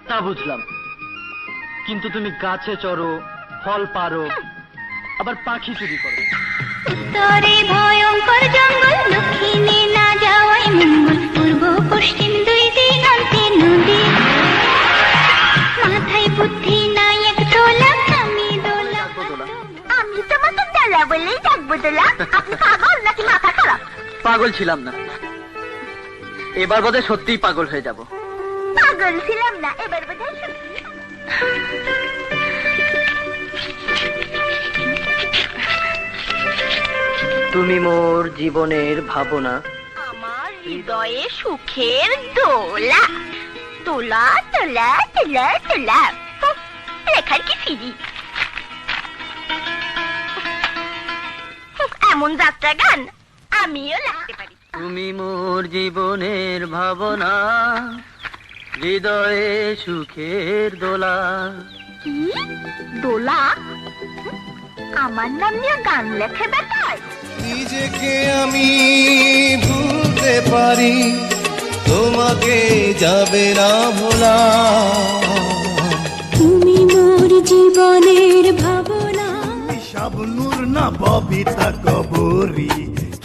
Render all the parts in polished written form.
তা বুঝলাম, কিন্তু তুমি গাছে চড়ো, ফল পারো, আবার পাখি চুরি করো। উত্তরে ভয়ঙ্কর জঙ্গল, দক্ষিণে না যাওয়াই মঙ্গল, পূর্ব পশ্চিম দুই দিগন্তে নদী, মাথায় বুদ্ধি নাই এক তোলা, আমি দোলা। আমি তোমাকে দোলা বলেই ডাকবো দোলা। আপনি পাগল নাকি মাথা খারাপ? পাগল ছিলাম না, এবার বোধহয় সত্যিই পাগল হয়ে যাব। পাগল ছিলাম না, এবার বোধহয় সত্যি। তুমি মোর জীবনের ভাবনা, আমার হৃদয়ে সুখের দোলা, তোলা তোলা তোলা তোলা। লেখার কি সিঁড়ি, এমন যাত্রা গান আমিও লিখতে পারি। তুমি মোর জীবনের ভাবনা, হৃদয়ে সুখের দোলা। কি দোলা? আমার নাম নিয়ে গান লেখে বেটায়? নিজেকে আমি ভুলতে পারি, তোমাকে যাবে না ভোলা। তুমি মোর জীবনের ভাবনা। শাবনূর না ববিতা কবরী,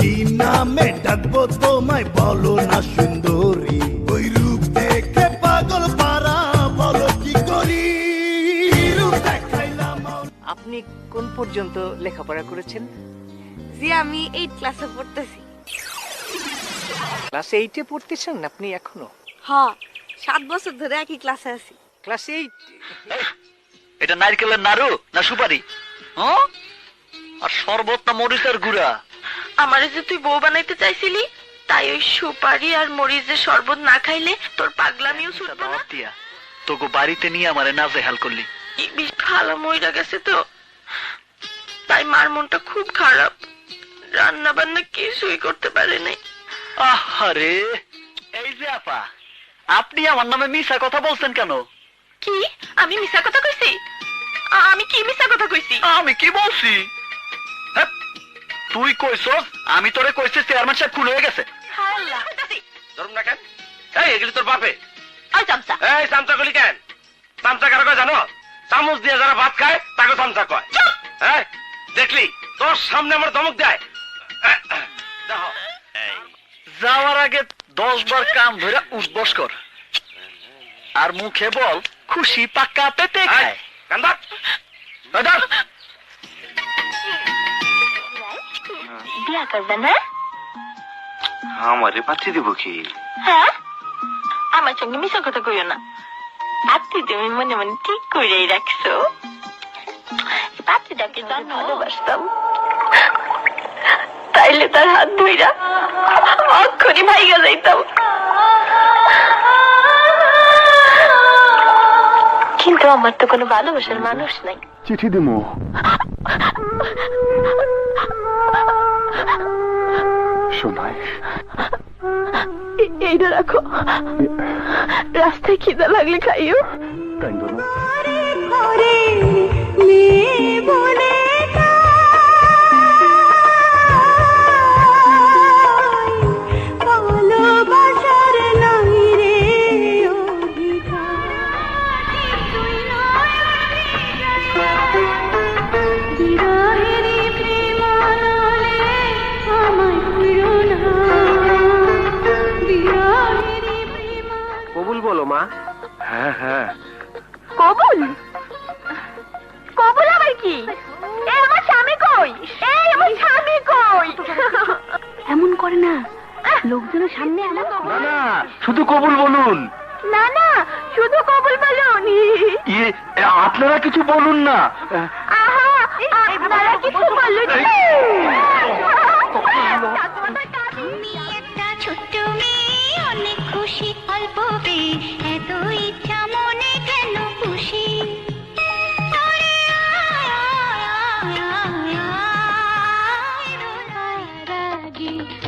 কি নামে ডাকবো তোমায় বলো না সুন্দরী। ওই রূপ দেখে পাগল পারা, বলো কি করি। রূপ দেখাইলাম। আপনি কোন পর্যন্ত লেখাপড়া করেছেন? জি আমি 8 ক্লাসে পড়তেছি। ক্লাস 8-এ পড়তেছেন আপনি এখনো? হ্যাঁ, 7 বছর ধরে একই ক্লাসে আছি। ক্লাস 8? এটা নারকেলের নাড়ু না সুপারি? আর শরবত না মরিচের গুঁড়া? আমারে যে তুই বউ বানাইতে চাইছিলি, তাই ওই সুপারি আর মরিচের শরবত না খাইলে তোর পাগলামিও ছুটবে না। তোকে বাড়িতে নিয়ে আমারে নাজেহাল করলি। বেশ ভালো মইরা গেছে তো, তাই মার মনটা খুব খারাপ, রান্না বান্না কিছুই করতে পারে নাই। আহারে, এই যে আপা, আপনি আমার নামে মিছা কথা বলছেন কেন? কি আমি মিছা কথা কইছি? আমি কি মিছা কথা কইছি? আমি কি বলছি? হ্যাঁ, তুই কইছস, আমি তোরে কইছি চেয়ারম্যান সাহেব খুন হয়ে গেছে। হায় আল্লাহ, ধরুন না কেন? এই এগুলি তোর বাপে। ওই চামচা। এই চামচা গুলি কেন? চামচা কারো কয় জানো? চামচ দিয়ে যারা ভাত খায় তাকে চামচা কয়। হ্যাঁ, দেখলি তোর সামনে আমার ধমক দেয়। দেখো, যাওয়ার আগে 10 বার কান ধরে উঠবস কর, আর মুখে বল খুশি পাক্কা পেতে খায়। কান্দা বিয়া করবে না? আমারে পাত্রী দিব কি? হ্যাঁ, আমার সঙ্গে মিছা কথা কইও না। পাত্রী তুমি মনে মনে ঠিক করেই রাখছো। পাত্রীটাকে জানো ভালোবাসতাম, তাইলে তার হাত ধইরা অক্ষরই ভাইগা যাইতাম। কিন্তু আমার তো কোনো ভালোবাসার মানুষ নাই। চিঠি দিমু। শোনাই, এইটা রাখো, রাস্তায় খিদা লাগলে খাইও। কাইন্দ না। কবুল বলো মা। হ্যাঁ হ্যাঁ, কবুল? কবুল আবার কি? এই আমার স্বামী কই? এই আমার স্বামী কই? এমন করে না, লোকজনের সামনে এমন না না, শুধু কবুল বলুন। না না, শুধু কবুল বলুন। আপনারা কিছু বলুন না। আহা, আপনারা কিছু বলুন। তুমি একটা ছোট্ট মেয়ে, অনেক খুশি অল্প পেয়ে, এত ইচ্ছা মনে কেন খুশি?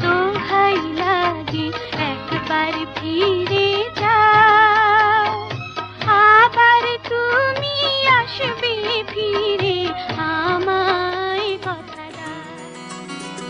দোহাই লাগে একবার ফিরে যাও, আবার তুমি আসবে ফিরে, আমায় কথা দাও।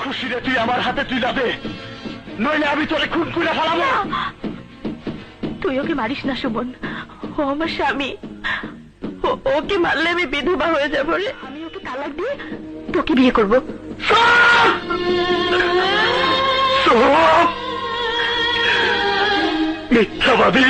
খুশিরে তুই আমার হাতে তুইলা দে, নইলে আমি তোরে খুন করে ফেলাবো। তুই ওকে মারিস না সুমন, ও আমার স্বামী। ওকে মারলে আমি বিধবা হয়ে যাবো রে। আমি ওকে তালাক দিয়ে তোকে বিয়ে করবো। মিথ্যাবাদী।